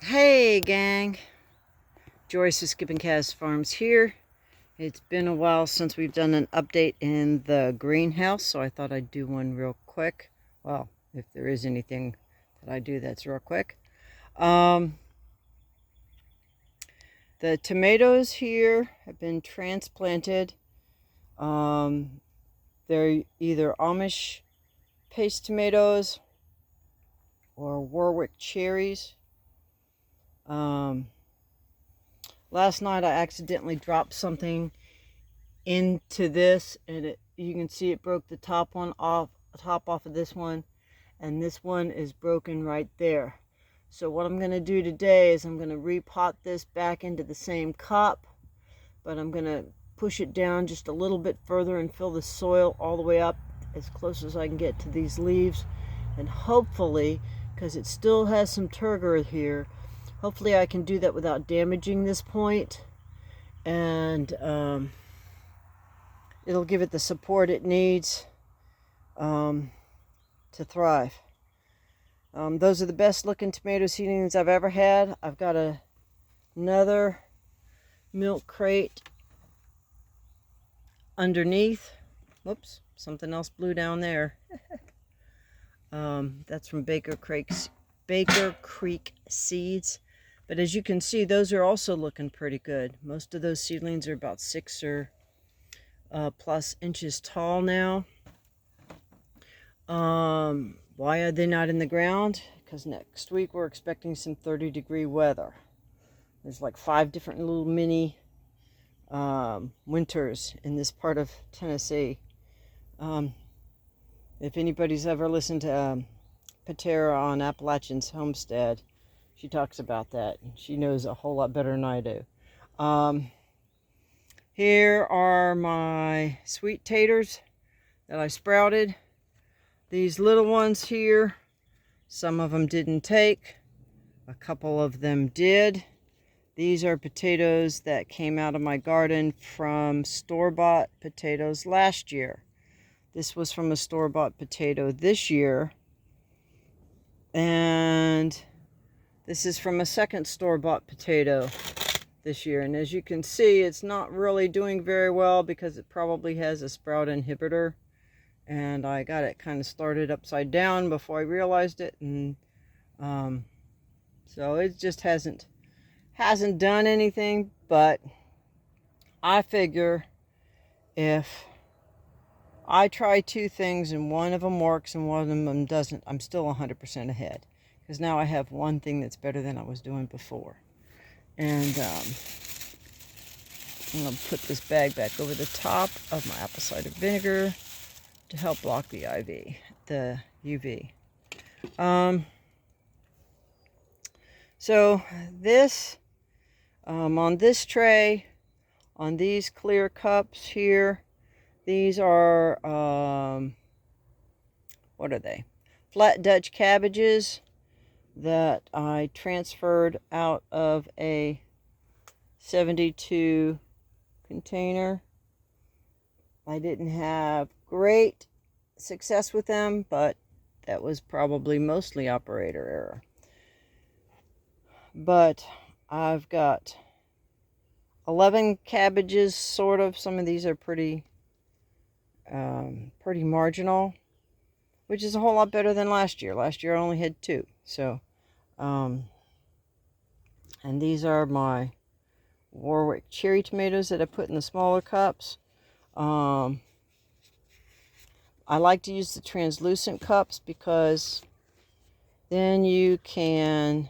Hey gang, Joyce of Skipping Cas Farms here. It's been a while since we've done an update in the greenhouse, so I thought I'd do one real quick. Well, if there is anything that I do that's real quick. The tomatoes here have been transplanted. They're either Amish paste tomatoes or Warwick cherries. Last night I accidentally dropped something into this, and you can see it broke the top off of this one, and this one is broken right there. So what I'm going to do today is I'm going to repot this back into the same cup, but I'm going to push it down just a little bit further and fill the soil all the way up as close as I can get to these leaves, and hopefully, because it still has some turgor here, hopefully I can do that without damaging this point, and it'll give it the support it needs to thrive. Those are the best looking tomato seedlings I've ever had. I've got another milk crate underneath. Whoops, something else blew down there. That's from Baker Creek Seeds. But as you can see, those are also looking pretty good. Most of those seedlings are about 6 or plus inches tall now. Why are they not in the ground? Because next week we're expecting some 30-degree weather. There's like 5 different little mini winters in this part of Tennessee. If anybody's ever listened to Patera on Appalachian's Homestead, she talks about that. She knows a whole lot better than I do. Here are my sweet taters that I sprouted. These little ones here, some of them didn't take, a couple of them did. These are potatoes that came out of my garden from store-bought potatoes last year. This was from a store-bought potato this year. And this is from a second store-bought potato this year. And as you can see, it's not really doing very well because it probably has a sprout inhibitor. And I got it kind of started upside down before I realized it. And so it just hasn't done anything. But I figure if I try 2 things and one of them works and one of them doesn't, I'm still 100% ahead. Because now I have one thing that's better than I was doing before. And I'm going to put this bag back over the top of my apple cider vinegar to help block the UV. So this, on this tray, on these clear cups here, these are, what are they? Flat Dutch cabbages that I transferred out of a 72 container. I didn't have great success with them, but that was probably mostly operator error. But I've got 11 cabbages, sort of. Some of these are pretty marginal, which is a whole lot better than last year. Last year I only had 2. So, and these are my Warwick cherry tomatoes that I put in the smaller cups. I like to use the translucent cups because then you can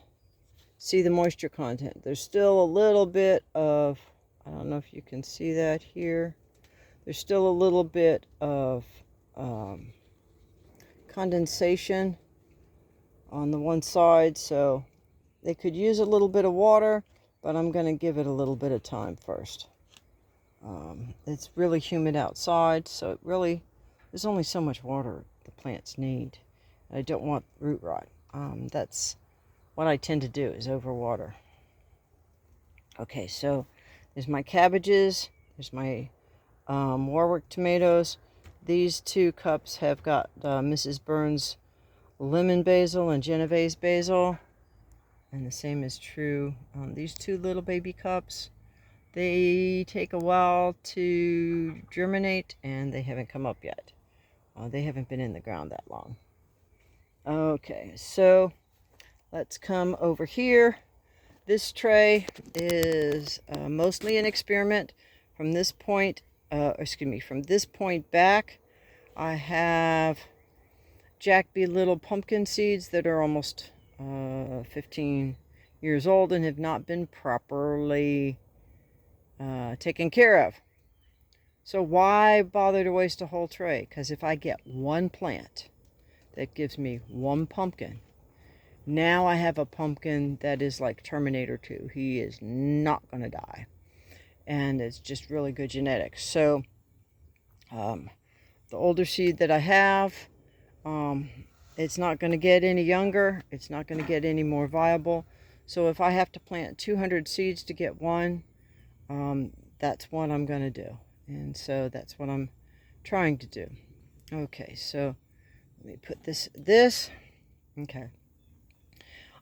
see the moisture content. There's still a little bit of, I don't know if you can see that here. There's still a little bit of condensation on the one side, so they could use a little bit of water, but I'm going to give it a little bit of time first. It's really humid outside, so there's only so much water the plants need. I don't want root rot. That's what I tend to do, is overwater. Okay, so there's my cabbages, there's my Warwick tomatoes. These 2 cups have got Mrs. Burns lemon basil and Genovese basil. And the same is true on these two little baby cups. They take a while to germinate, and they haven't come up yet. They haven't been in the ground that long. Okay, so let's come over here. This tray is mostly an experiment. From this point, from this point back, I have Jack B. Little pumpkin seeds that are almost 15 years old and have not been properly taken care of. So why bother to waste a whole tray? Because if I get one plant that gives me one pumpkin, now I have a pumpkin that is like Terminator 2. He is not going to die. And it's just really good genetics. So the older seed that I have, it's not going to get any younger. It's not going to get any more viable. So if I have to plant 200 seeds to get one, that's what I'm going to do. And so that's what I'm trying to do. Okay, so let me put this. Okay.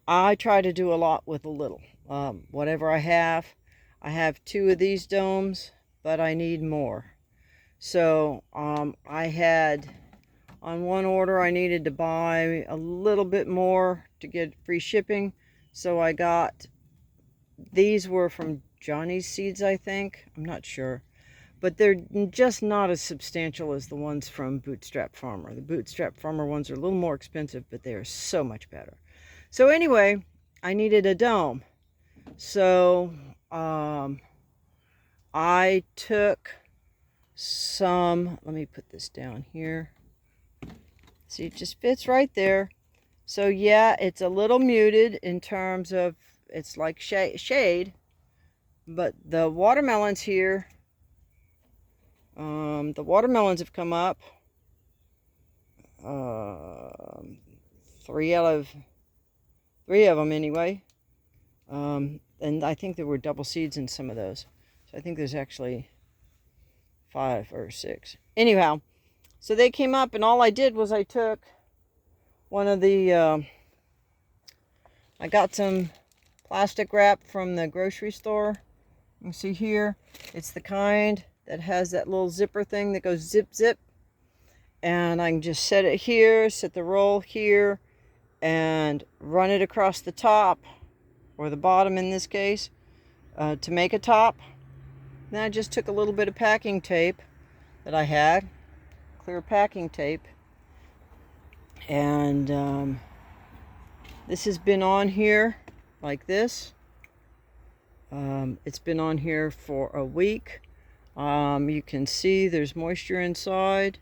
I try to do a lot with a little. Whatever I have 2 of these domes, but I need more. So I had, on one order, I needed to buy a little bit more to get free shipping. So I got, these were from Johnny's Seeds, I think. I'm not sure. But they're just not as substantial as the ones from Bootstrap Farmer. The Bootstrap Farmer ones are a little more expensive, but they are so much better. So anyway, I needed a dome. So I took some, let me put this down here. See, it just fits right there. So yeah, it's a little muted in terms of, it's like shade, but the watermelons here, the watermelons have come up. 3 of them anyway. And I think there were double seeds in some of those. So I think there's actually 5 or 6. Anyhow, so they came up, and all I did was I took one of the, I got some plastic wrap from the grocery store. You can see here, it's the kind that has that little zipper thing that goes zip, zip. And I can just set it here, set the roll here, and run it across the top, or the bottom in this case, to make a top. Then I just took a little bit of packing tape that I had, clear packing tape, and this has been on here like this. It's been on here for a week. You can see there's moisture inside.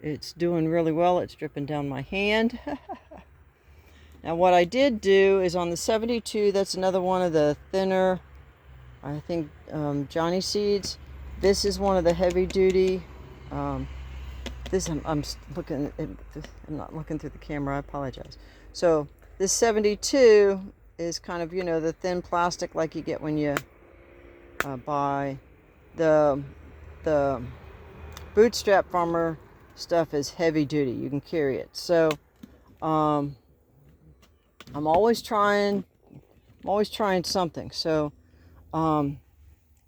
It's doing really well. It's dripping down my hand. Now what I did do is on the 72, that's another one of the thinner, I think, Johnny Seeds. This is one of the heavy duty. This I'm looking. I'm not looking through the camera. I apologize. So this 72 is kind of, you know, the thin plastic like you get when you buy the Bootstrap Farmer stuff is heavy duty. You can carry it. So I'm always trying something. So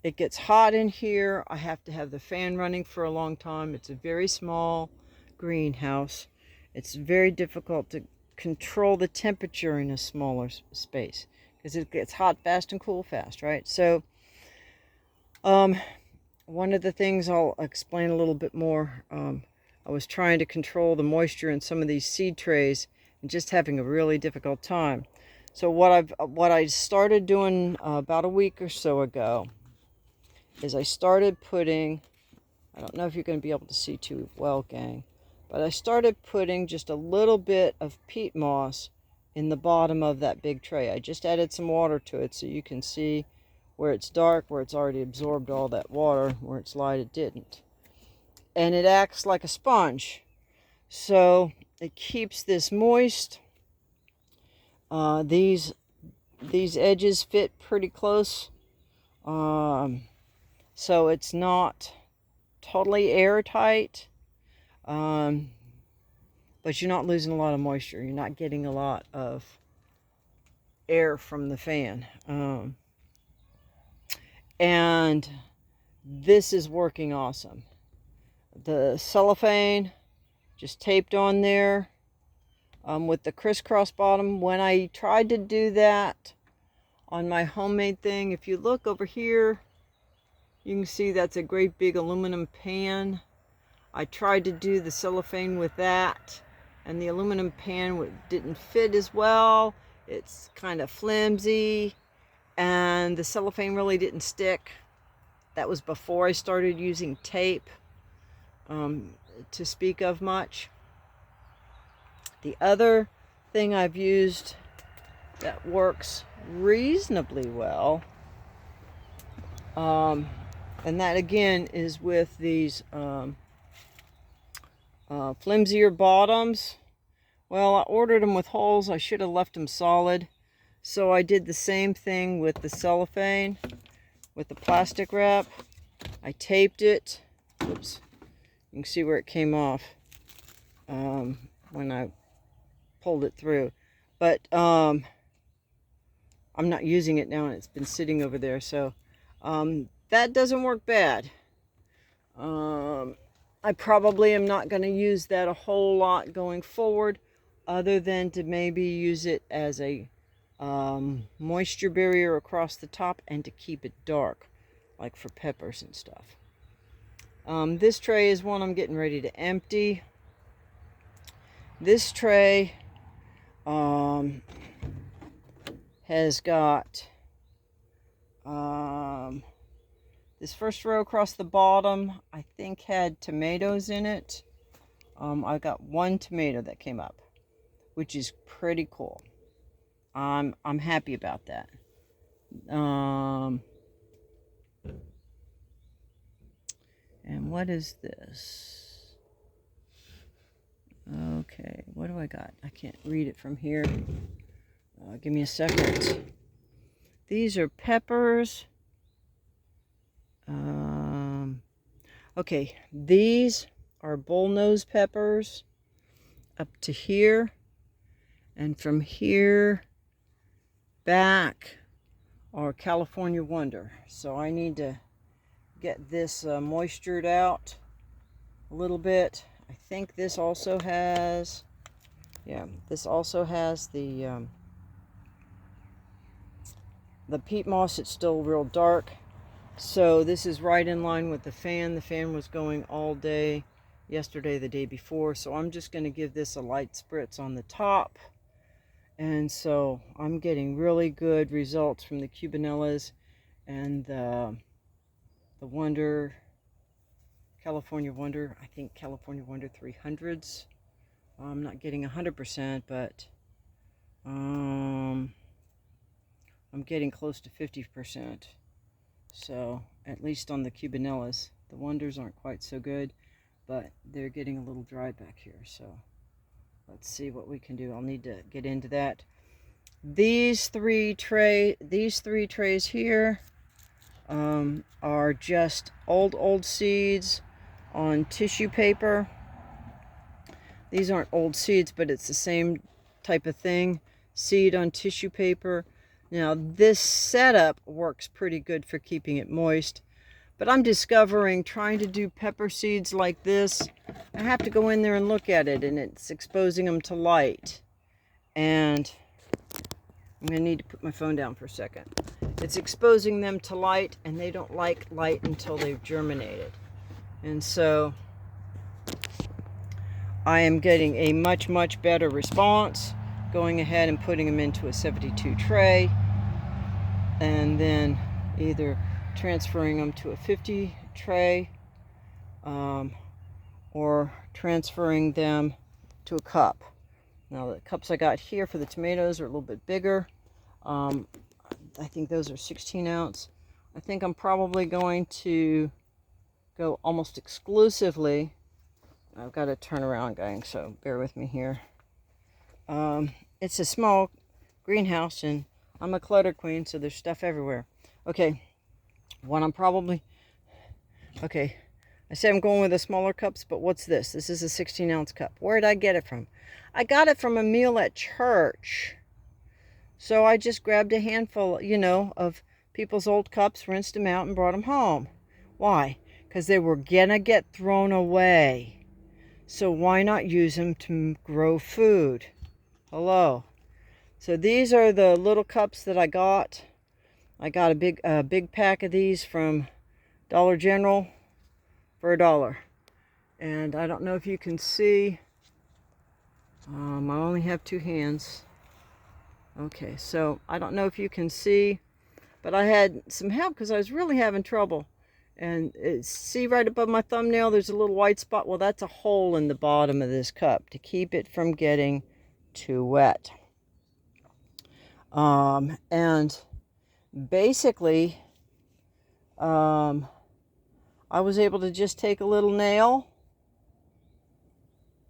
it gets hot in here. I have to have the fan running for a long time. It's a very small greenhouse. It's very difficult to control the temperature in a smaller space because it gets hot fast and cool fast, right? So one of the things I'll explain a little bit more, I was trying to control the moisture in some of these seed trays and just having a really difficult time. So what I started doing about a week or so ago is I started putting, I don't know if you're going to be able to see too well, gang, but I started putting just a little bit of peat moss in the bottom of that big tray. I just added some water to it so you can see where it's dark, where it's already absorbed all that water, where it's light it didn't. And it acts like a sponge. So it keeps this moist. These edges fit pretty close. So it's not totally airtight. But you're not losing a lot of moisture. You're not getting a lot of air from the fan. And this is working awesome. The cellophane just taped on there with the crisscross bottom. When I tried to do that on my homemade thing, if you look over here, you can see that's a great big aluminum pan. I tried to do the cellophane with that, and the aluminum pan didn't fit as well. It's kind of flimsy, and the cellophane really didn't stick. That was before I started using tape to speak of much. The other thing I've used that works reasonably well, and that again is with these flimsier bottoms. Well, I ordered them with holes. I should have left them solid. So I did the same thing with the cellophane, with the plastic wrap. I taped it. Oops. You can see where it came off when I pulled it through. But I'm not using it now, and it's been sitting over there. So that doesn't work bad. I probably am not going to use that a whole lot going forward, other than to maybe use it as a moisture barrier across the top and to keep it dark, like for peppers and stuff. This tray is one I'm getting ready to empty. This tray has got this first row across the bottom, I think, had tomatoes in it. I got one tomato that came up, which is pretty cool. I'm happy about that. And what is this? Okay, what do I got? I can't read it from here. Give me a second. These are peppers. Okay, these are bullnose peppers up to here, and from here back are California Wonder. So I need to get this moistured out a little bit. I think this also has, yeah, this also has the peat moss. It's still real dark. So this is right in line with the fan. The fan was going all day yesterday, the day before. So I'm just going to give this a light spritz on the top. And so I'm getting really good results from the Cubanellas and the Wonder, California Wonder. I think California Wonder 300s. I'm not getting 100%, but I'm getting close to 50%. So, at least on the Cubanellas. The Wonders aren't quite so good, but they're getting a little dry back here. So, let's see what we can do. I'll need to get into that. These three trays here are just old seeds on tissue paper. These aren't old seeds, but it's the same type of thing. Seed on tissue paper. Now, this setup works pretty good for keeping it moist, but I'm discovering trying to do pepper seeds like this, I have to go in there and look at it, and it's exposing them to light. And I'm going to need to put my phone down for a second. It's exposing them to light, and they don't like light until they've germinated. And so I am getting a much better response, going ahead and putting them into a 72 tray, and then either transferring them to a 50 tray or transferring them to a cup. Now the cups I got here for the tomatoes are a little bit bigger. I think those are 16 ounce. I think I'm probably going to go almost exclusively. I've got to turn around, gang, so bear with me here. It's a small greenhouse, and I'm a clutter queen, so there's stuff everywhere. Okay, okay, I say I'm going with the smaller cups, but what's this? This is a 16 ounce cup. Where did I get it from? I got it from a meal at church. So I just grabbed a handful, you know, of people's old cups, rinsed them out, and brought them home. Why? Because they were gonna get thrown away. So why not use them to grow food? Hello. So these are the little cups that I got. I got a big pack of these from Dollar General for $1. And I don't know if you can see. I only have 2 hands. Okay, so I don't know if you can see, but I had some help because I was really having trouble. And see right above my thumbnail, there's a little white spot. Well, that's a hole in the bottom of this cup to keep it from getting too wet. And basically, I was able to just take a little nail.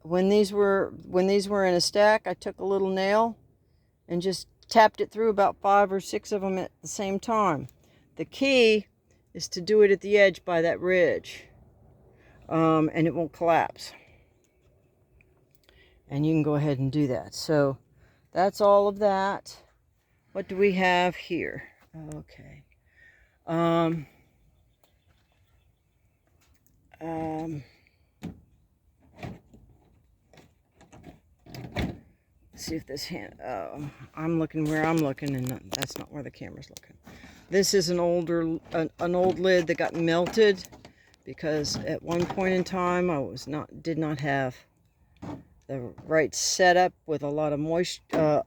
When these were in a stack, I took a little nail and just tapped it through about 5 or 6 of them at the same time. The key is to do it at the edge by that ridge, and it won't collapse. And you can go ahead and do that. So that's all of that. What do we have here? Okay. See if this hand, I'm looking where I'm looking, and that's not where the camera's looking. This is an old lid that got melted because at one point in time I did not have the right setup with a lot of moisture,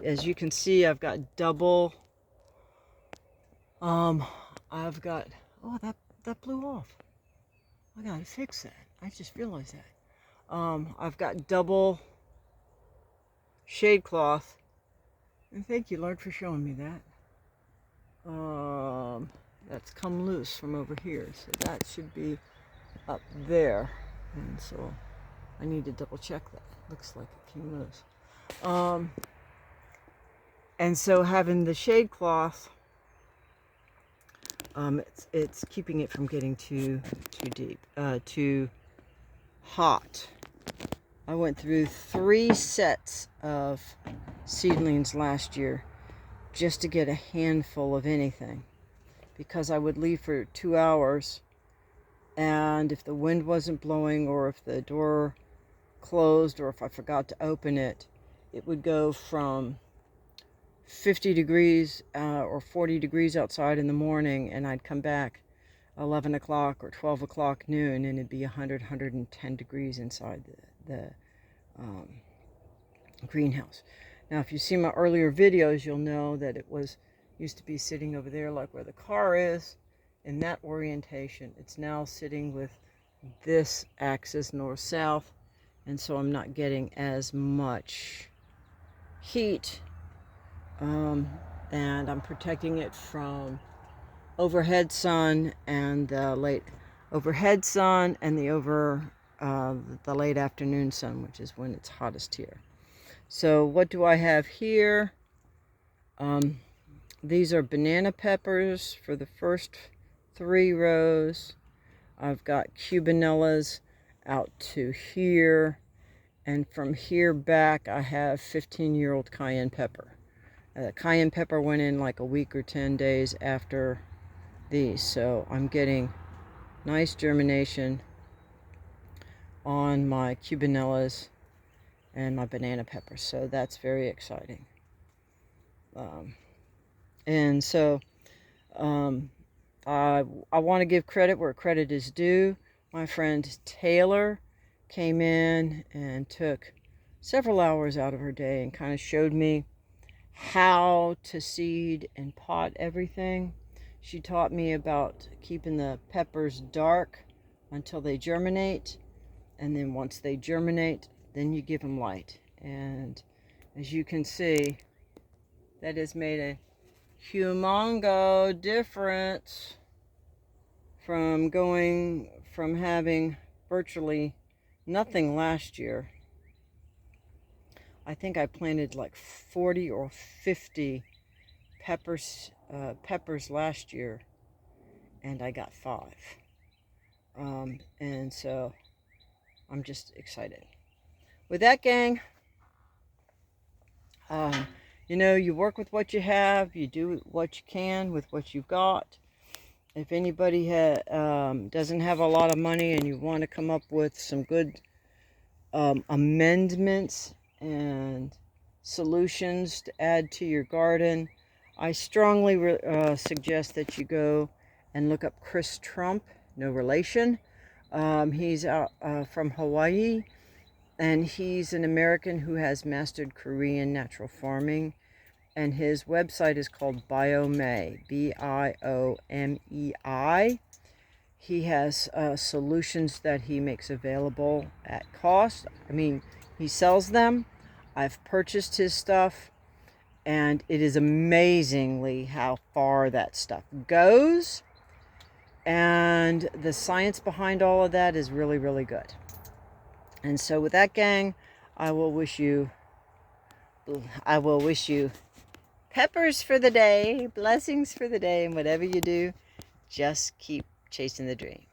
as you can see, I've got double, I've got, oh, that blew off. I gotta fix that. I just realized that. I've got double shade cloth, and thank you, Lord, for showing me that. That's come loose from over here, so that should be up there, and so I need to double check that. Looks like it came loose. And so having the shade cloth, it's keeping it from getting too deep, too hot. I went through 3 sets of seedlings last year just to get a handful of anything, because I would leave for 2 hours, and if the wind wasn't blowing, or if the door closed, or if I forgot to open it, it would go from 50 degrees or 40 degrees outside in the morning, and I'd come back 11 o'clock or 12 o'clock noon, and it'd be 110 degrees inside the greenhouse. Now, if you see my earlier videos, you'll know that it used to be sitting over there, like where the car is, in that orientation. It's now sitting with this axis north-south, and so I'm not getting as much heat, and I'm protecting it from overhead sun and the late overhead sun and the late afternoon sun, which is when it's hottest here. So what do I have here? These are banana peppers for the first 3 rows. I've got cubanellas out to here, and from here back I have 15-year-old cayenne pepper. Cayenne pepper went in like a week or 10 days after these, so I'm getting nice germination on my cubanellas and my banana peppers, so that's very exciting. And so I want to give credit where credit is due. My friend Taylor came in and took several hours out of her day and kind of showed me how to seed and pot everything. She taught me about keeping the peppers dark until they germinate, and then once they germinate, then you give them light. And as you can see, that has made a humongo difference from having virtually nothing last year. I think I planted like 40 or 50 peppers last year, and I got 5. And so I'm just excited. With that, gang, You know, you work with what you have, you do what you can with what you've got. If anybody doesn't have a lot of money and you want to come up with some good amendments and solutions to add to your garden, I strongly suggest that you go and look up Chris Trump, no relation. He's out from Hawaii, and he's an American who has mastered Korean natural farming, and his website is called Biomei, Biomei. He has solutions that he makes available at cost. I mean, he sells them. I've purchased his stuff, and it is amazingly how far that stuff goes. And the science behind all of that is really, really good. And so with that, gang, I will wish you peppers for the day, blessings for the day, and whatever you do, just keep chasing the dream.